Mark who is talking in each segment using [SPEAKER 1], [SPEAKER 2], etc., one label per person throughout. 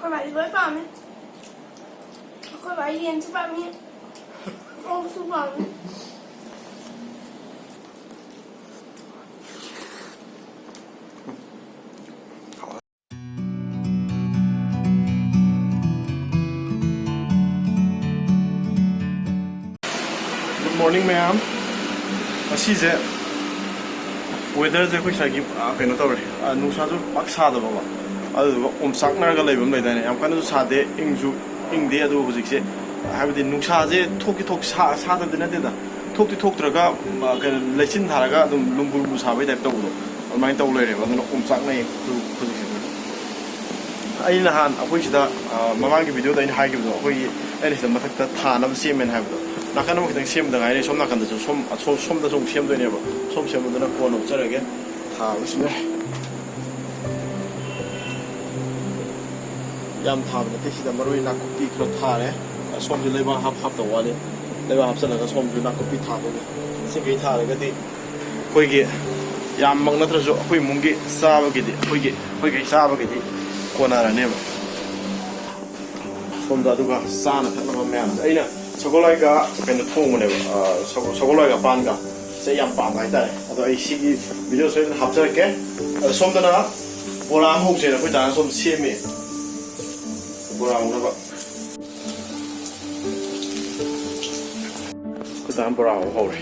[SPEAKER 1] Akwai bari với bạn ấy. Akwai bari liền cho bạn ấy. Không su bạn ấy.
[SPEAKER 2] Good morning, ma'am. Asise weather je koi sagi keno tawre nusa ju pak sa da baba adu sak nar ga leibam le dane yam kana ju sa de ingju ingde adu hujik se habidi nusa je thok sa da dina de da thok traga ka lechin tharaga adum lumbur bu sa bai type taw do almai taw le re ba no sak nai ju hujik se ai na han akoi sida mamang gi video da in hai gi do akoi ai sida mathak ta thana semen habdo 나가는 거 그냥 시험도 아니래 좀 나간다 좀솜도 좀 시험도 해봐 솜 시험도 나 구워 놓자라게 다 오시네 얌 타브네 대시다 머리 나코피 그렇 타래 솜주 레바 합도 와래 레바 합살라가 솜주 나코피 타보네 생기 타래가디 거기 얌 먹나들어서 거기 뭉기 싸버기디 거기 싸버기디 고나라네 솜도 아두가 싸나 타는 면 아이나 sagolhawaiga kena thongmane sagolhawaiga panga se yam pam hai tare ado ai sigi video so hapjar ke somdana boram hokse na koi dan som semi boram na ba ko dan boram hore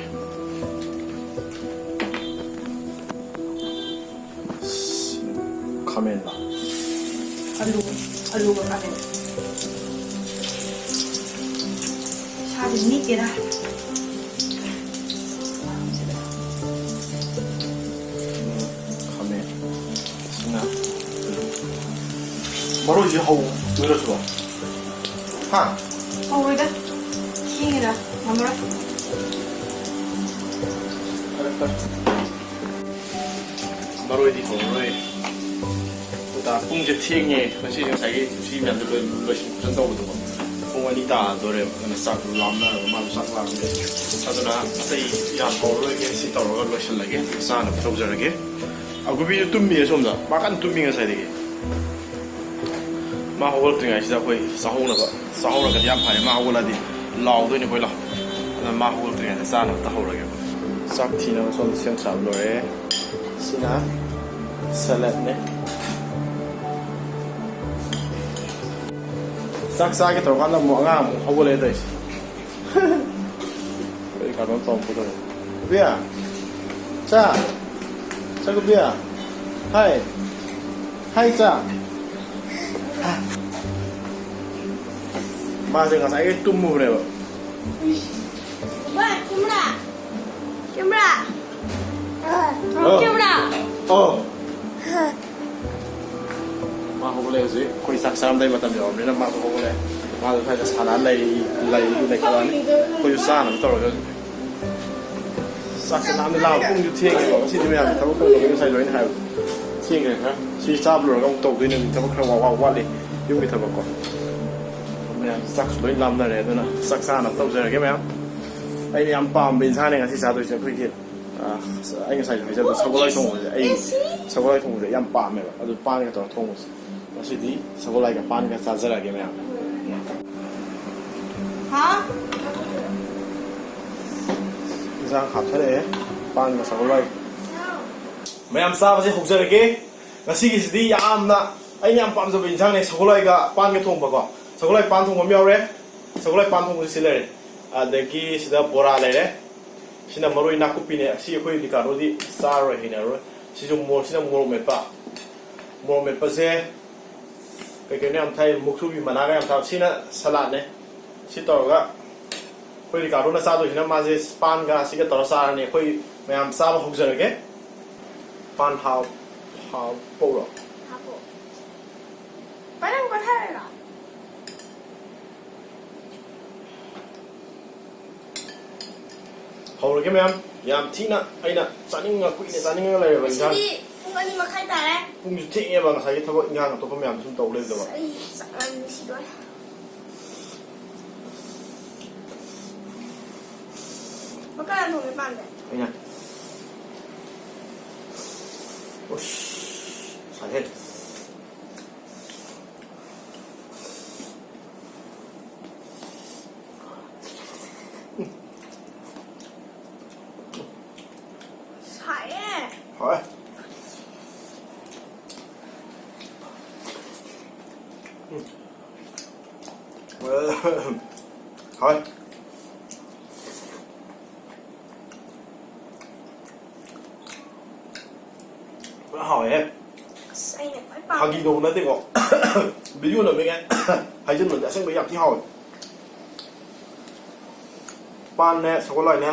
[SPEAKER 2] kamen la
[SPEAKER 1] Alu ba kamen. Ini kira
[SPEAKER 2] kame sina baru je hau dulu coba ha
[SPEAKER 1] oh udah ini dah nomor
[SPEAKER 2] baru di hau udah pung je tinggi masih yang saya sih yang dulu masih sentuh betul ongani ta dore na sak lamna ma sak lamne aduna sei ya toro ge si toro ga lotion lage sana trouser ge agubi tummi somda makan tummi ga sai de ma hol tinga sida koi sahona ga yam phai ma hola di law do ni koi la na ma hol tinga sana ta hola ge sak thina som sem sa lore sina salad ne 싹싹이 들어간다 뭐가 하고 내다 이씨 여기 가면 또 보자 구비야 자 구비야 하이 자 마세가 사이 ตุ้무 그래 봐
[SPEAKER 1] Kimra
[SPEAKER 2] 마 호글레지 거의 싹사람들 마담이 없네 마 호글레 마 사이가 사난 레이 거라니 거기 사는 떨어져 싹사람들 라고 뽕주 튀게 봐 시집이야 타고 거기 사이 로인 하요 튀게 가 시잡으러 가고 또 그는 타고 와와와리 여기 타고 거 그냥 싹 로인 남나래 누나 싹사는 떨어져게 면 ai am pam bin sa ne nga si sa do se phui ki ai nga sai hai ja do sagolhawai thong ai sagolhawai thong de yam pam me ba adu pan ga to thong si di sagolhawai ga pan ga sa zara ge me
[SPEAKER 1] ha
[SPEAKER 2] sang hap thare pan ga sagolhawai me am sa ba se hok zara ge ngasi gi si di yam na ai yam pam zo bin sang ne sagolhawai ga pan ga thong ba ko sagolhawai pan thong ma yaw re sagolhawai pan thong si le re adagi sida bora lere sina maroi nakupi ne si khoi di karo di sar ro hina ro si jo mor sina mor me pa se ke ne am thai muksu bi mana ga am tha sina salad ne si to ga khoi di karo na sa do hina ma je pan ga si ga to sa ne khoi me am sa ba hok jara ge pan how po ro
[SPEAKER 1] Parang có thay rồi.
[SPEAKER 2] hầu cái em yam tina ai na saning nga kui ne saning nga lai bang
[SPEAKER 1] Jadi, kung ano makita eh?
[SPEAKER 2] kung ju thi bang sai thabo nga to pa myam sum to le da ba
[SPEAKER 1] Ay, saan si Doy? Magkano mo may panda?
[SPEAKER 2] ai na osh sai hết Thôi. Hỏi em.
[SPEAKER 1] Xay này phải bao.
[SPEAKER 2] Hagi đồ nó thì có. Ví dụ là mình nghe. Hay dân mình đã xem mấy dạng thì hỏi. Pan nè, sao có loại nè.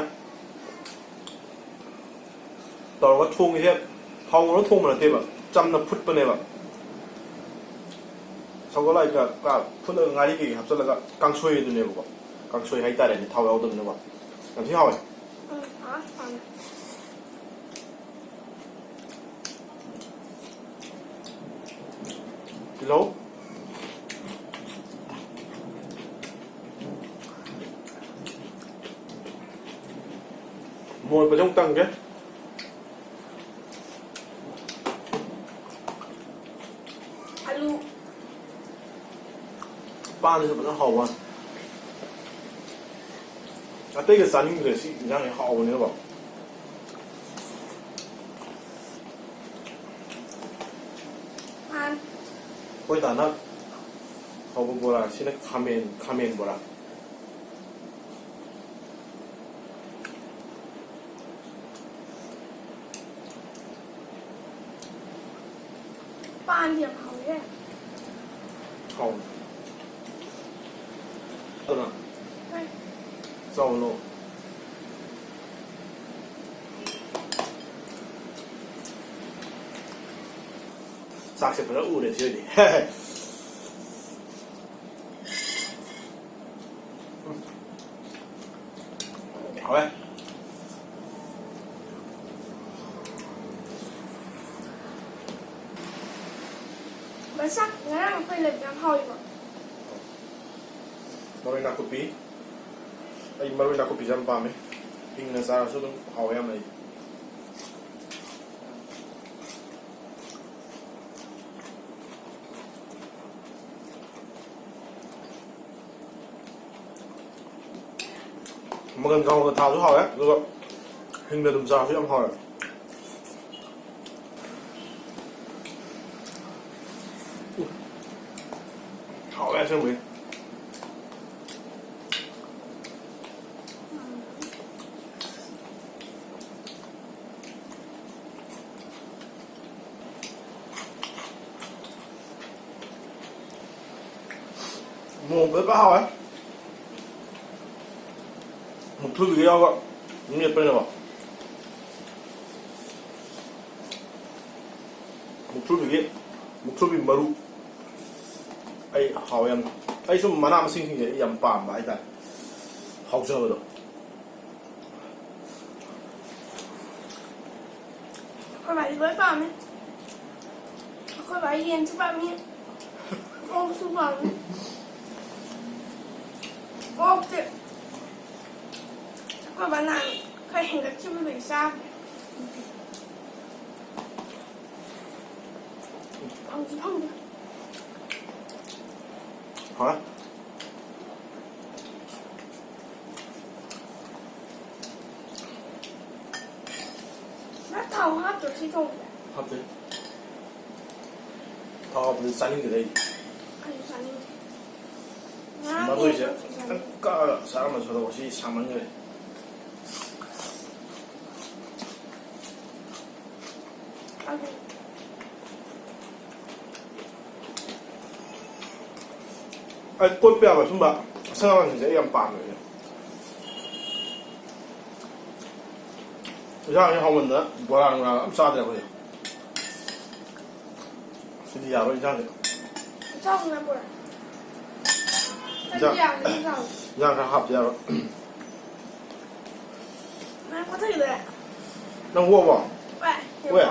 [SPEAKER 2] Tao có thùng như thế. Hầu nó thùng mà là thế mà. Trăm năm phút bên này mà. Sao có loại cả phút ở ngay cái hấp dẫn là càng xuôi từ này mà. Càng xuôi hay tại này thao áo tầm nữa mà. Làm thế hỏi.
[SPEAKER 1] Hả?
[SPEAKER 2] Kilo. Mồi vào trong tăng chứ.
[SPEAKER 1] Alu.
[SPEAKER 2] Ba thì vẫn hậu à. À đây cái sản người sĩ ra cái hậu nữa bảo.
[SPEAKER 1] Ăn.
[SPEAKER 2] Quay tàn á. Hậu bộ là xin kamen bộ là.
[SPEAKER 1] Pan điểm hầu đấy.
[SPEAKER 2] Hậu. Đâu nào.
[SPEAKER 1] Đây.
[SPEAKER 2] Rau nô. Sạc sẽ phải nó u để chơi đi. Hậu ấy.
[SPEAKER 1] Bánh sắc nó đang phải làm hồi mà.
[SPEAKER 2] Marina kopi. Ay marina kopi jam pa me. Ing na sa so dong hậu em này. Mà gần cầu là thảo số hỏi ấy, rồi hình là đùm rào chứ em hỏi. Hỏi em xem mình. Mua với bác hỏi ấy. Một thứ gì đâu ạ, nhiệt bên nào một thứ bị maru, ai hào em, ai số mà nam sinh thì em bám vậy ta, hào giờ rồi.
[SPEAKER 1] Coi bài với bà nhé. Coi bài yên cho bà nhé. Ô su bà nhé. Ô chị. Coi bà này khai hình cái chim bị sao? Không.
[SPEAKER 2] Hả?
[SPEAKER 1] Nó thầu hát rồi chứ không.
[SPEAKER 2] Hấp thế. Thao mình sang cái đấy.
[SPEAKER 1] Anh sang đi.
[SPEAKER 2] Mà bây giờ cả sao mà cho đâu chỉ sang mình người. Ai cốt bèo mà chúng bạn sao thì sẽ em bàn rồi. Ra cái hồng mình nữa, bữa nào là ăn sao được rồi. Xin đi vào rồi ra được.
[SPEAKER 1] Xong là bữa.
[SPEAKER 2] Ra cái hộp ra rồi.
[SPEAKER 1] Nó có thể rồi.
[SPEAKER 2] Đang mua vào.
[SPEAKER 1] Vậy.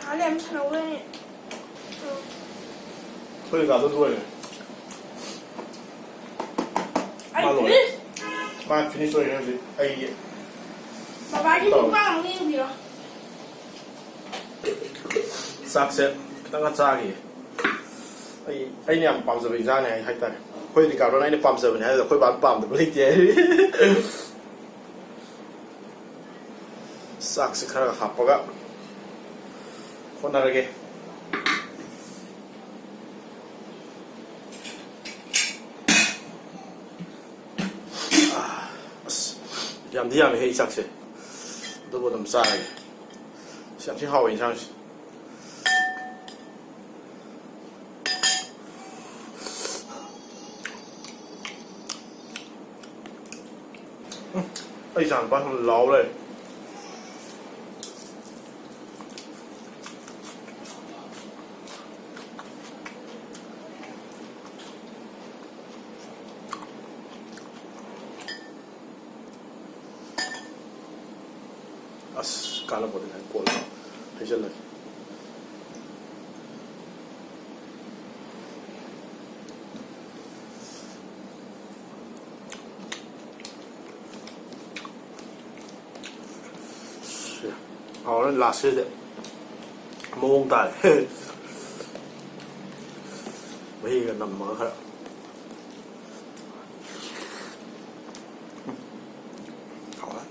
[SPEAKER 1] Hả đem nấu lên nè.
[SPEAKER 2] Thôi cả tôi rồi. Mà finish rồi rồi. Ai.
[SPEAKER 1] Bà đi cũng bằng như gì đó.
[SPEAKER 2] Sắc sẽ tăng cái cha gì. Ai nhầm bám giờ bị ra này hay ta. Khôi thì cả nó này bám giờ mình hay là khôi bám được lấy chế. ꯆꯥꯛꯁꯤ ꯈꯔ ꯍꯥꯞꯄꯒ ꯍꯣꯠꯅꯔꯒꯦ ꯑꯁ ꯌꯥꯝꯗꯤ ꯌꯥꯝꯃꯦ ꯍꯦ ꯆꯥꯛꯁꯦ ꯑꯗꯨꯕꯨ ꯑꯗꯨꯝ ꯆꯥꯔꯒꯦ ꯌꯥꯝ ꯊꯤ ꯍꯥꯎꯋꯦ ꯏꯟꯁꯥꯡꯁꯦ ꯑꯩ ꯏꯆꯥ ꯅꯨꯄꯥ ꯂꯥꯎ ꯂꯩꯔꯦ ꯑꯁ ꯀꯥꯟꯅꯕꯗꯤ ꯍꯥꯏ ꯀꯣꯜꯂ ꯍꯩꯖꯤꯜꯂꯒꯦ ꯍꯥꯎꯔꯦ ꯂꯥꯁꯁꯤꯗꯤ ꯃꯑꯣꯡ ꯇꯥꯔꯦ ꯃꯍꯤꯒ ꯅꯝꯃꯒ ꯈꯔ ꯍꯥꯎꯔꯦ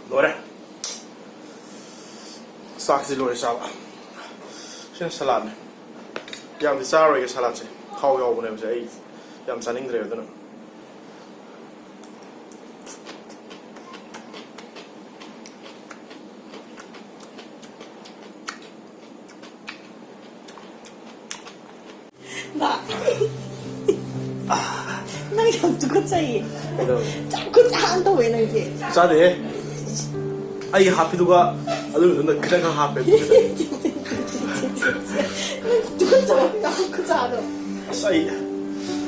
[SPEAKER 2] ꯂꯣꯏꯔꯦ ꯆꯥꯛꯁꯤ ꯂꯣꯏꯔꯦ ꯆꯥꯕ ꯁꯤꯅ ꯁꯂꯥꯗꯅꯦ ꯌꯥꯝꯗꯤ ꯆꯥꯔꯣꯏꯒꯦ ꯁꯂꯥꯗꯁꯦ ꯊꯥꯎ ꯌꯥꯎꯕꯅꯦꯕꯁꯦ ꯑꯩ ꯌꯥꯝ ꯆꯥꯅꯤꯡꯗ꯭ꯔꯦꯕ ꯑꯗꯨꯅ
[SPEAKER 3] ꯅꯪ ꯌꯥꯝ ꯇꯨꯀꯠꯆꯩꯌꯦ. ꯈꯨꯠꯁꯥꯟ ꯇꯧꯋꯦ ꯅꯪꯁꯦ.
[SPEAKER 2] ꯆꯥꯗꯦꯍꯦ. ꯑꯩ ꯍꯥꯞꯄꯤꯗꯨꯒ ꯑꯗꯨꯗꯨꯅ ꯈꯤꯇꯪ ꯈꯔ ꯍꯥꯞꯄꯦ.
[SPEAKER 3] ꯇꯨꯀꯠꯆꯕ ꯈꯨꯠꯁꯥꯗꯣ.
[SPEAKER 2] ꯑꯁ ꯑꯩ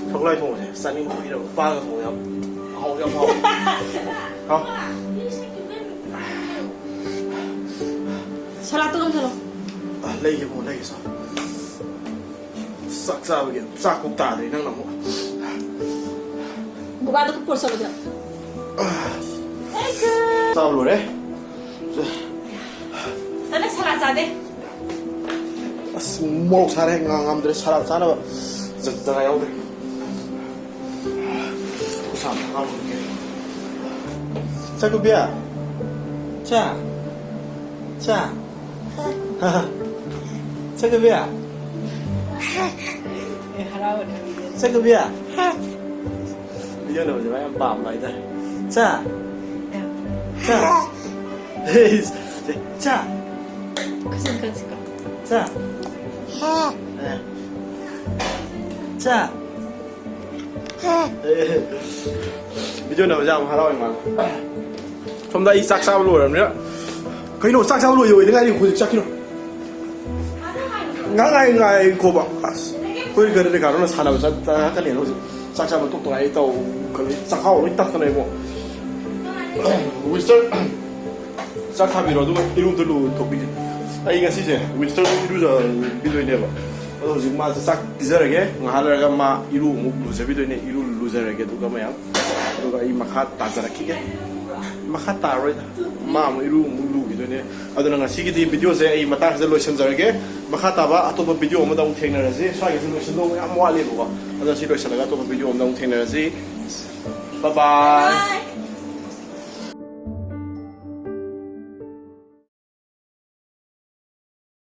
[SPEAKER 2] ꯁꯒꯣꯜꯍꯋꯥꯏ ꯊꯣꯡꯕꯁꯦ ꯆꯥꯅꯤꯡꯕ ꯀꯨꯏꯔꯕ. ꯄꯥꯟꯒ ꯊꯣꯡꯕ ꯌꯥꯝ ꯍꯥꯎ ꯌꯥꯝ ꯍꯥꯎ. ꯍꯥꯎ.
[SPEAKER 3] ꯁꯂꯥꯠꯇꯣ ꯂꯧꯊꯔꯣ.
[SPEAKER 2] ꯂꯩꯒꯦ ꯃꯣ ꯂꯩꯒꯦ ꯁꯥ. ꯆꯥꯛ ꯆꯥꯕꯒꯤ ꯆꯥꯛ ꯄꯨꯛ ꯇꯥꯗ꯭ꯔꯤ ꯅꯪꯅ ꯑꯃꯨꯛ.
[SPEAKER 3] ꯕꯕꯥꯗꯣ ꯄꯨꯔꯁꯜꯂꯨꯗ.
[SPEAKER 2] ꯆꯥꯕ ꯂꯣꯏꯔꯦ.
[SPEAKER 3] ꯅꯪ ꯁꯂꯥꯠ ꯆꯥꯗꯦ.
[SPEAKER 2] ꯑꯁ ꯃꯣꯔꯣꯛ ꯁꯥꯔꯦ ꯉꯝꯗ꯭ꯔꯦ ꯁꯂꯥꯠ ꯆꯥꯅꯕ ꯖꯒꯥ ꯌꯥꯎꯗ꯭ꯔꯦ. ꯈꯨꯁꯥ ꯉꯝꯗ꯭ꯔꯦ. ꯆꯥꯛꯀꯨꯕꯤꯌꯥ. ꯆꯥ. ꯆꯥ. ꯆꯥꯛꯀꯨꯕꯤꯌꯥ. ꯆꯥꯛꯀꯨꯕꯤꯌꯥ. ꯕꯤꯗꯤꯑꯣ ꯅꯝꯕꯁꯦ ꯌꯥꯝ ꯄꯥꯝꯕ ꯍꯥꯏꯇꯥꯔꯦ. ꯆꯥ. ꯆꯥ. ꯆꯥ.
[SPEAKER 3] 그러니까.
[SPEAKER 2] 자. 자. 비디오 나오지 않으면 하라고 임마. 좀 더 이 싹 잡으러 오려면 그이노 싹 잡으러 오요. 내가 이 고집 싹 키로. 나가이 고바. 거기 그래 가로는 사나워 싹 하네 놓지. 싹 잡으면 똑똑하게 있다고 거기 싹 하고 있다 그네고. 위스터 싹 하비로도 이름들로 도비지. ꯑꯩ ꯉꯁꯤꯁꯦ ꯋꯤꯟꯇꯔ ꯏꯔꯨꯖꯕꯤꯗꯣꯏꯅꯦꯕ ꯑꯗꯣ ꯍꯧꯖꯤꯛ ꯃꯥꯁꯦ ꯆꯥꯛ ꯄꯤꯖꯔꯒꯦ ꯉꯥꯏꯍꯥꯛ ꯂꯩꯔꯒ ꯃꯥ ꯏꯔꯨ ꯑꯃꯨꯛ ꯂꯨꯖꯕꯤꯗꯣꯏꯅꯦ ꯏꯔꯨ ꯂꯨꯖꯔꯒꯦ ꯑꯗꯨꯒ ꯃꯌꯥꯝ ꯑꯗꯨꯒ ꯑꯩ ꯃꯈꯥ ꯇꯥꯖꯔꯛꯈꯤꯒꯦ ꯃꯈꯥ ꯇꯥꯔꯣꯏꯗ ꯃꯥ ꯑꯃꯨꯛ ꯏꯔꯨ ꯑꯃꯨꯛ ꯂꯨꯈꯤꯗꯣꯏꯅꯦ ꯑꯗꯨꯅ ꯉꯁꯤꯒꯤꯗꯤ ꯚꯤꯗꯤꯑꯣꯁꯦ ꯑꯩ ꯃꯇꯥꯡꯁꯤꯗ ꯂꯣꯏꯁꯤꯟꯖꯔꯒꯦ ꯃꯈꯥ ꯇꯥꯕ ꯑꯇꯣꯞꯄ ꯚꯤꯗꯤꯑꯣ ꯑꯃꯗ ꯑꯃꯨꯛ ꯊꯦꯡꯅꯔꯁꯤ ꯁ꯭ꯋꯥꯏꯒꯤꯁꯤ ꯂꯣꯏꯁꯤꯟꯗꯧꯕ ꯌꯥꯝ ꯋꯥꯠꯂꯦꯕꯀꯣ ꯑꯗꯣ ꯁꯤ ꯂꯣꯏꯁꯤꯜꯂꯒ ꯑꯇꯣꯞꯄ ꯚꯤꯗꯤꯑꯣ ꯑꯃꯗ ꯑꯃꯨꯛ ꯊꯦꯡꯅꯔꯁꯤ ꯕꯥꯏ ꯕꯥꯏ